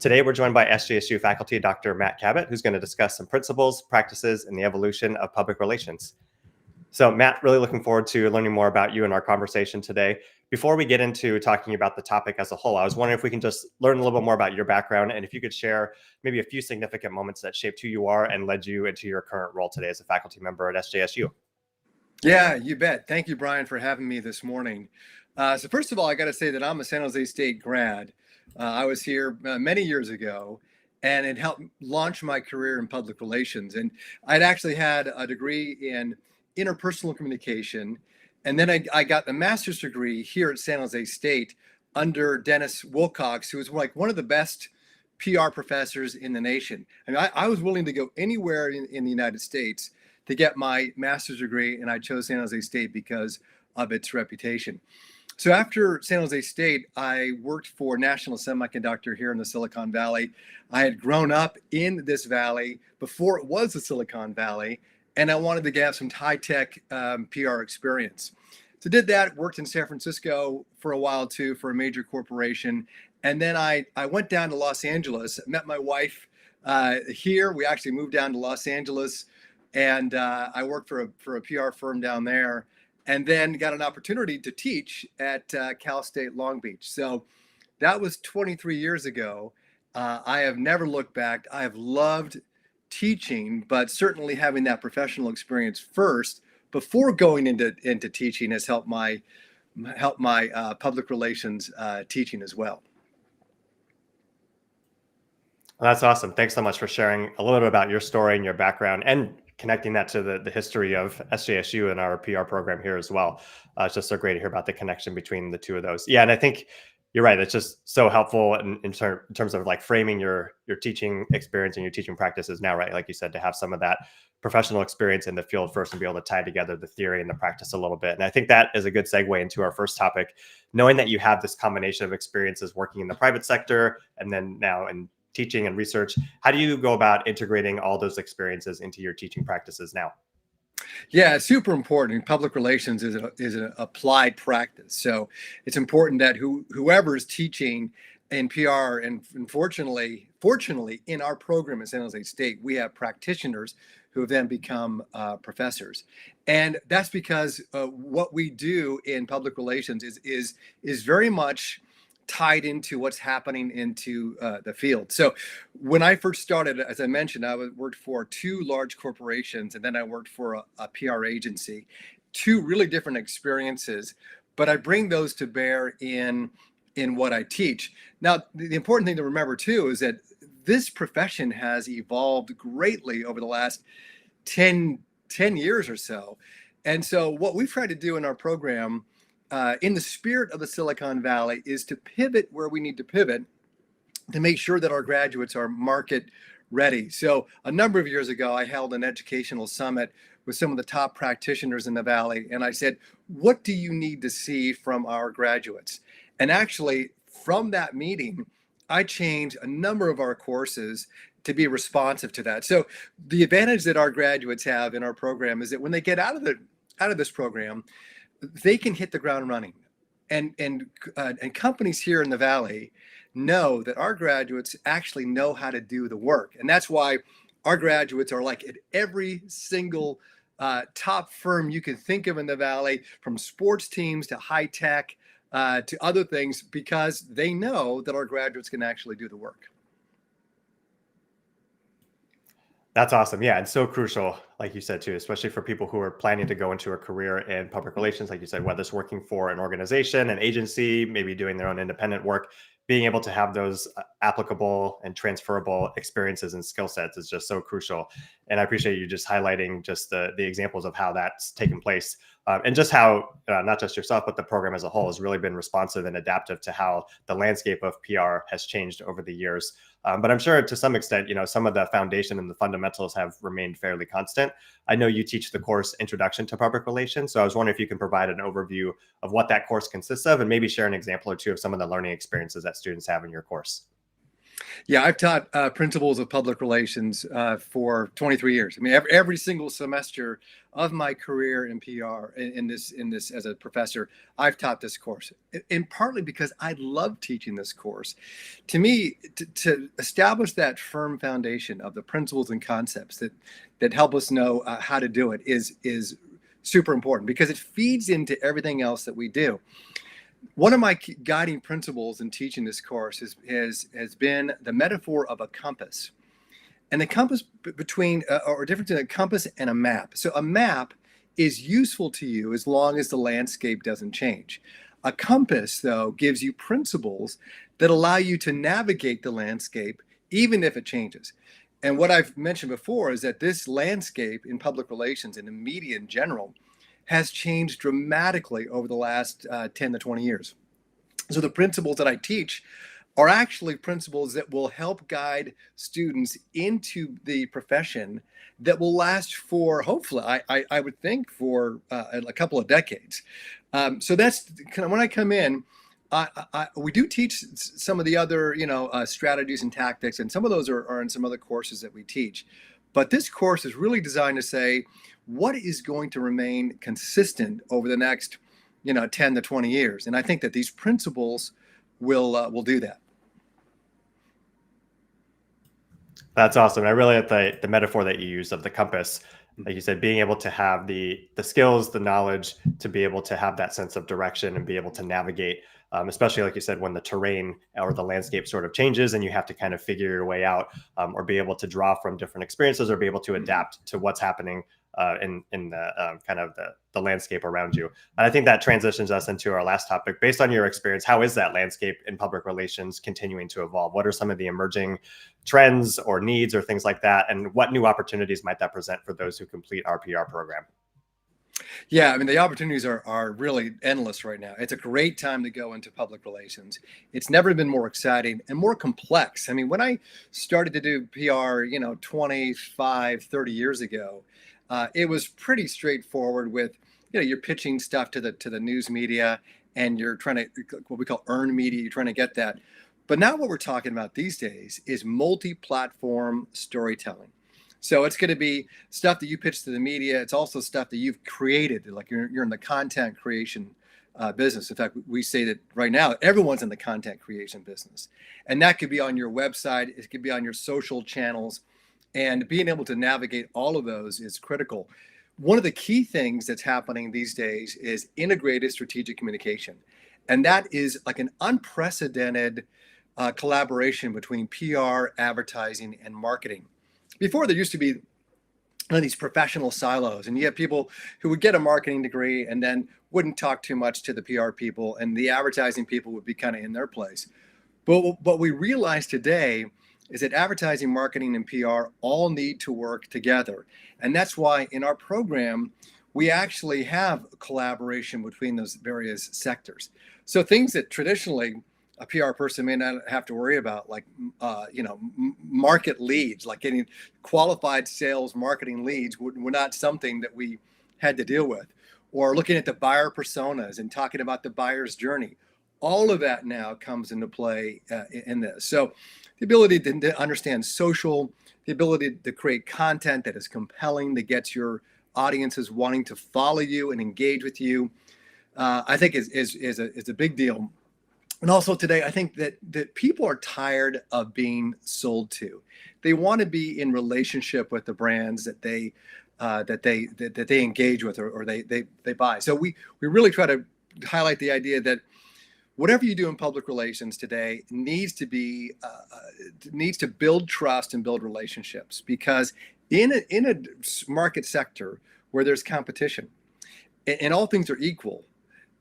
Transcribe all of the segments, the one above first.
Today, we're joined by SJSU faculty, Dr. Matt Cabot, who's going to discuss some principles, practices, and the evolution of public relations. So Matt, really looking forward to learning more about you in our conversation today. Before we get into talking about the topic as a whole, I was wondering if we can just learn a little bit more about your background and if you could share maybe a few significant moments that shaped who you are and led you into your current role today as a faculty member at SJSU. Yeah, you bet. Thank you, Brian, for having me this morning. So first of all, I got to say that I'm a San Jose State grad. I was here many years ago, and it helped launch my career in public relations. And I'd actually had a degree in interpersonal communication, and then I got the master's degree here at San Jose State under Dennis Wilcox, who was like one of the best PR professors in the nation. I mean, I was willing to go anywhere in the United States to get my master's degree, and I chose San Jose State because of its reputation. So after San Jose State, I worked for National Semiconductor here in the Silicon Valley. I had grown up in this valley before it was the Silicon Valley, and I wanted to get some high-tech PR experience. So did that, worked in San Francisco for a while too, for a major corporation. And then I went down to Los Angeles, met my wife here. We actually moved down to Los Angeles, and I worked for a PR firm down there, and then got an opportunity to teach at Cal State Long Beach. So that was 23 years ago. I have never looked back. I have loved teaching, but certainly having that professional experience first before going into teaching has helped my public relations teaching as well. That's awesome. Thanks so much for sharing a little bit about your story and your background and connecting that to the history of SJSU and our PR program here as well. It's just so great to hear about the connection between the two of those. Yeah, and I think you're right. It's just so helpful in terms of like framing your teaching experience and your teaching practices now, right? Like you said, to have some of that professional experience in the field first and be able to tie together the theory and the practice a little bit. And I think that is a good segue into our first topic, knowing that you have this combination of experiences working in the private sector and then now in teaching and research. How do you go about integrating all those experiences into your teaching practices now? Yeah, it's super important. Public relations is an applied practice. So it's important that whoever's teaching in PR, and fortunately, in our program at San Jose State, we have practitioners who have then become professors. And that's because what we do in public relations is very much tied into what's happening into the field. So when I first started, as I mentioned, I worked for two large corporations, and then I worked for a PR agency, two really different experiences, but I bring those to bear in what I teach. Now, the important thing to remember too is that this profession has evolved greatly over the last 10 years or so. And so what we've tried to do in our program, in the spirit of the Silicon Valley, is to pivot where we need to pivot to make sure that our graduates are market ready. So a number of years ago, I held an educational summit with some of the top practitioners in the Valley. And I said, what do you need to see from our graduates? And actually, from that meeting, I changed a number of our courses to be responsive to that. So the advantage that our graduates have in our program is that when they get out of this program, they can hit the ground running, and companies here in the Valley know that our graduates actually know how to do the work, and that's why our graduates are like at every single top firm you can think of in the Valley, from sports teams to high tech to other things, because they know that our graduates can actually do the work. That's awesome. Yeah, and so crucial, like you said, too, especially for people who are planning to go into a career in public relations, like you said, whether it's working for an organization, an agency, maybe doing their own independent work, being able to have those applicable and transferable experiences and skill sets is just so crucial. And I appreciate you just highlighting just the examples of how that's taken place, and just how not just yourself, but the program as a whole has really been responsive and adaptive to how the landscape of PR has changed over the years. But I'm sure to some extent, some of the foundation and the fundamentals have remained fairly constant. I know you teach the course Introduction to Public Relations, so I was wondering if you can provide an overview of what that course consists of and maybe share an example or two of some of the learning experiences that students have in your course. Yeah, I've taught principles of public relations for 23 years. I mean, every single semester of my career in PR in this as a professor, I've taught this course, and partly because I love teaching this course. To me, to establish that firm foundation of the principles and concepts that help us know how to do it is super important because it feeds into everything else that we do. One of my guiding principles in teaching this course has been the metaphor of a compass, and the compass between or difference in a compass and a map. So a map is useful to you as long as the landscape doesn't change. A compass, though, gives you principles that allow you to navigate the landscape even if it changes. And what I've mentioned before is that this landscape in public relations and in media in general has changed dramatically over the last 10 to 20 years. So the principles that I teach are actually principles that will help guide students into the profession that will last for, hopefully, I would think, for a couple of decades. So that's kind of when I come in. We do teach some of the other, strategies and tactics, and some of those are in some other courses that we teach. But this course is really designed to say what is going to remain consistent over the next, 10 to 20 years. And I think that these principles will do that. That's awesome. I really like the metaphor that you used of the compass. Like you said, being able to have the skills, the knowledge to be able to have that sense of direction and be able to navigate, especially like you said, when the terrain or the landscape sort of changes and you have to kind of figure your way out, or be able to draw from different experiences or be able to adapt to what's happening in the kind of the landscape around you. And I think that transitions us into our last topic. Based on your experience, how is that landscape in public relations continuing to evolve? What are some of the emerging trends or needs or things like that? And what new opportunities might that present for those who complete our PR program? Yeah, I mean, the opportunities are really endless right now. It's a great time to go into public relations. It's never been more exciting and more complex. I mean, when I started to do PR, 25, 30 years ago, it was pretty straightforward with, you're pitching stuff to the news media and you're trying to, what we call earned media, you're trying to get that. But now what we're talking about these days is multi-platform storytelling. So it's going to be stuff that you pitch to the media. It's also stuff that you've created, like you're in the content creation business. In fact, we say that right now, everyone's in the content creation business. And that could be on your website. It could be on your social channels. And being able to navigate all of those is critical. One of the key things that's happening these days is integrated strategic communication. And that is like an unprecedented collaboration between PR, advertising, and marketing. Before, there used to be these professional silos, and you have people who would get a marketing degree and then wouldn't talk too much to the PR people, and the advertising people would be kind of in their place. But what we realize today is that advertising, marketing, and PR all need to work together. And that's why in our program, we actually have collaboration between those various sectors. So things that traditionally a PR person may not have to worry about, like, market leads, like getting qualified sales marketing leads were not something that we had to deal with, or looking at the buyer personas and talking about the buyer's journey. All of that now comes into play in this. So the ability to understand social, the ability to create content that is compelling, that gets your audiences wanting to follow you and engage with you, I think is a big deal. And also today, I think that people are tired of being sold to. They want to be in relationship with the brands that they engage with or they buy. So we really try to highlight the idea that whatever you do in public relations today needs to build trust and build relationships, because in a market sector where there's competition and all things are equal,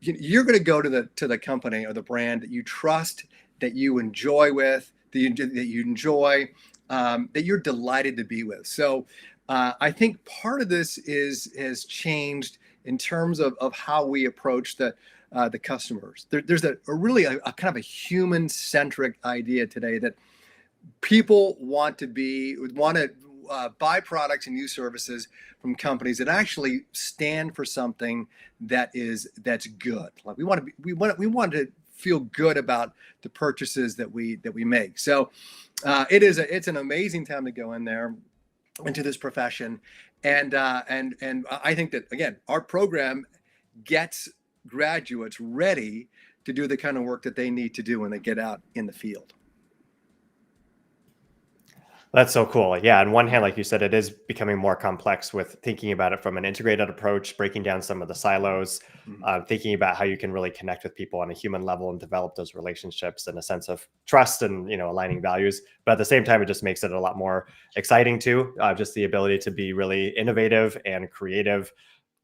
you're going to go to the company or the brand that you trust, that you enjoy with, that you enjoy, that you're delighted to be with. So I think part of this has changed in terms of how we approach the customers. There's a really kind of a human-centric idea today that people want to buy products and use services from companies that actually stand for something that's good. Like we want to feel good about the purchases that we make. So it's an amazing time to go in there into this profession, and I think that, again, our program gets graduates ready to do the kind of work that they need to do when they get out in the field. That's so cool. Yeah. On one hand, like you said, it is becoming more complex with thinking about it from an integrated approach, breaking down some of the silos, thinking about how you can really connect with people on a human level and develop those relationships and a sense of trust and, aligning values. But at the same time, it just makes it a lot more exciting too. Just the ability to be really innovative and creative,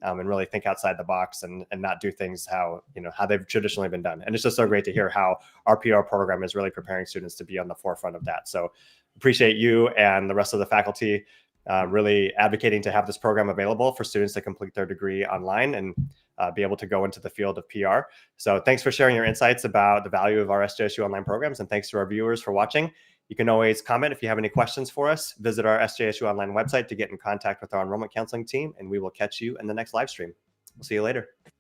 and really think outside the box and not do things how they've traditionally been done. And it's just so great to hear how our PR program is really preparing students to be on the forefront of that. So appreciate you and the rest of the faculty really advocating to have this program available for students to complete their degree online and be able to go into the field of PR. So thanks for sharing your insights about the value of our SJSU online programs, and thanks to our viewers for watching. You can always comment if you have any questions for us. Visit our SJSU online website to get in contact with our enrollment counseling team, and we will catch you in the next live stream. We'll see you later.